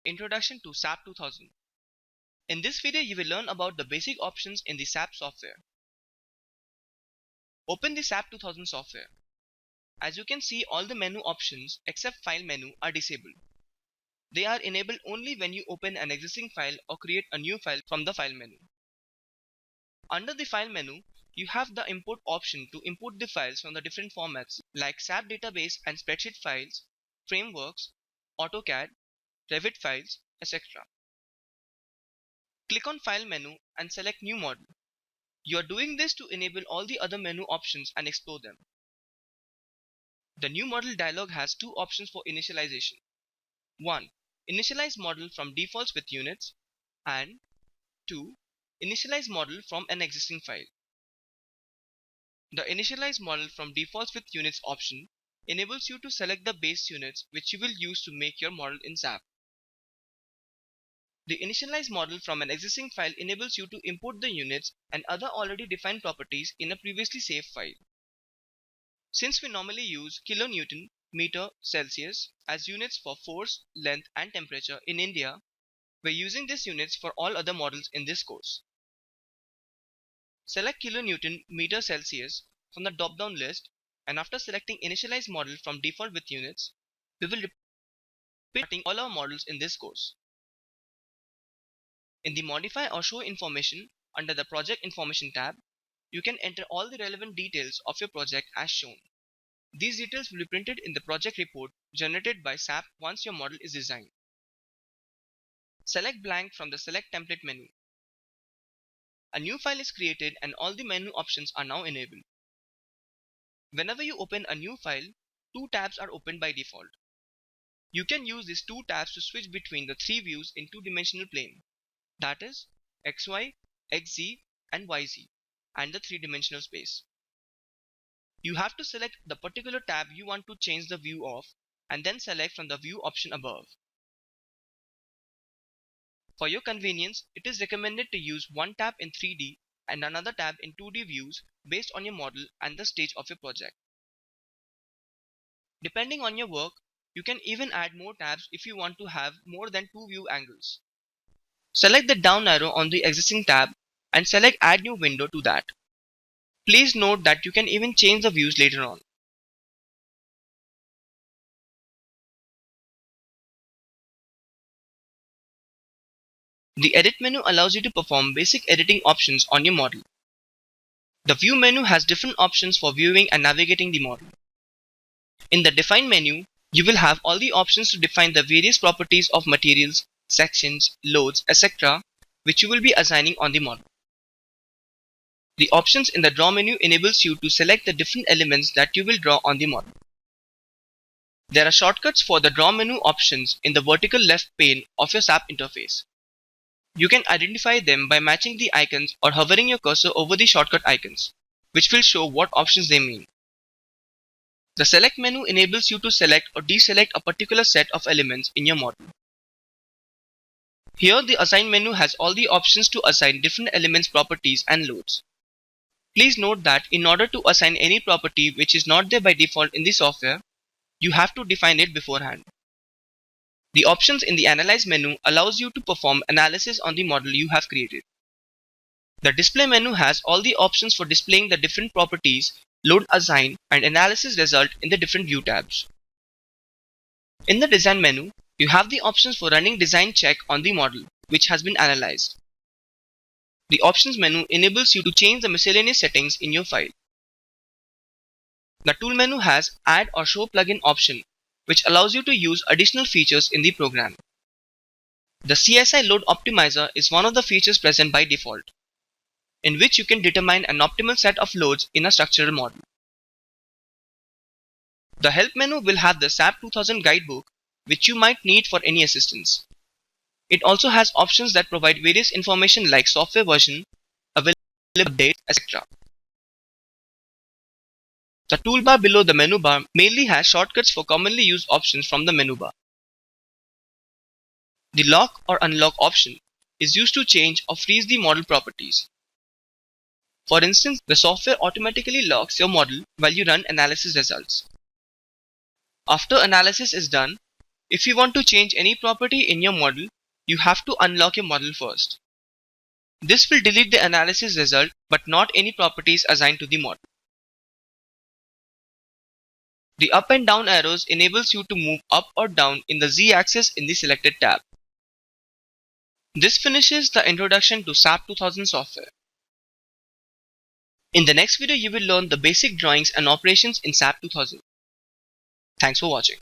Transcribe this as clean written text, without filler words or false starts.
Introduction to SAP 2000. In this video, you will learn about the basic options in the SAP software. Open the SAP 2000 software. As you can see, all the menu options except File menu are disabled. They are enabled only when you open an existing file or create a new file from the File menu. Under the File menu, you have the Import option to import the files from the different formats like SAP database and spreadsheet files, frameworks, AutoCAD, Revit files, etc. Click on File menu and select New Model. You are doing this to enable all the other menu options and explore them. The New Model dialog has two options for initialization. 1. Initialize model from defaults with units, and 2. Initialize model from an existing file. The Initialize model from defaults with units option enables you to select the base units which you will use to make your model in SAP. The Initialize model from an existing file enables you to import the units and other already defined properties in a previously saved file. Since we normally use kilonewton, meter, Celsius as units for force, length and temperature in India, we're using these units for all other models in this course. Select kilonewton, meter, Celsius from the drop-down list, and after selecting Initialize model from default with units, we will repeat all our models in this course. In the Modify or Show Information under the Project Information tab, you can enter all the relevant details of your project as shown. These details will be printed in the project report generated by SAP once your model is designed. Select blank from the Select Template menu. A new file is created and all the menu options are now enabled. Whenever you open a new file, two tabs are opened by default. You can use these two tabs to switch between the three views in two-dimensional plane. That is XY, XZ and YZ, and the three-dimensional space. You have to select the particular tab you want to change the view of and then select from the view option above. For your convenience, it is recommended to use one tab in 3D and another tab in 2D views based on your model and the stage of your project. Depending on your work, you can even add more tabs if you want to have more than two view angles. Select the down arrow on the existing tab and select Add New Window to that. Please note that you can even change the views later on. The Edit menu allows you to perform basic editing options on your model. The View menu has different options for viewing and navigating the model. In the Define menu, you will have all the options to define the various properties of materials, sections, loads, etc. which you will be assigning on the model. The options in the Draw menu enables you to select the different elements that you will draw on the model. There are shortcuts for the Draw menu options in the vertical left pane of your SAP interface. You can identify them by matching the icons or hovering your cursor over the shortcut icons, which will show what options they mean. The Select menu enables you to select or deselect a particular set of elements in your model. Here the Assign menu has all the options to assign different elements properties and loads. Please note that in order to assign any property which is not there by default in the software, you have to define it beforehand. The options in the Analyze menu allows you to perform analysis on the model you have created. The Display menu has all the options for displaying the different properties, load assign, and analysis result in the different view tabs. In the Design menu, you have the options for running design check on the model which has been analyzed. The Options menu enables you to change the miscellaneous settings in your file. The Tool menu has Add or Show Plugin option, which allows you to use additional features in the program. The CSI Load Optimizer is one of the features present by default, in which you can determine an optimal set of loads in a structural model. The Help menu will have the SAP 2000 guidebook, which you might need for any assistance. It also has options that provide various information like software version, available date, etc. The toolbar below the menu bar mainly has shortcuts for commonly used options from the menu bar. The Lock or Unlock option is used to change or freeze the model properties. For instance, the software automatically locks your model while you run analysis results. After analysis is done, If you want to change any property in your model, you have to unlock your model first. This will delete the analysis result but not any properties assigned to the model. The up and down arrows enables you to move up or down in the Z-axis in the selected tab. This finishes the introduction to SAP 2000 software. In the next video, you will learn the basic drawings and operations in SAP 2000. Thanks for watching.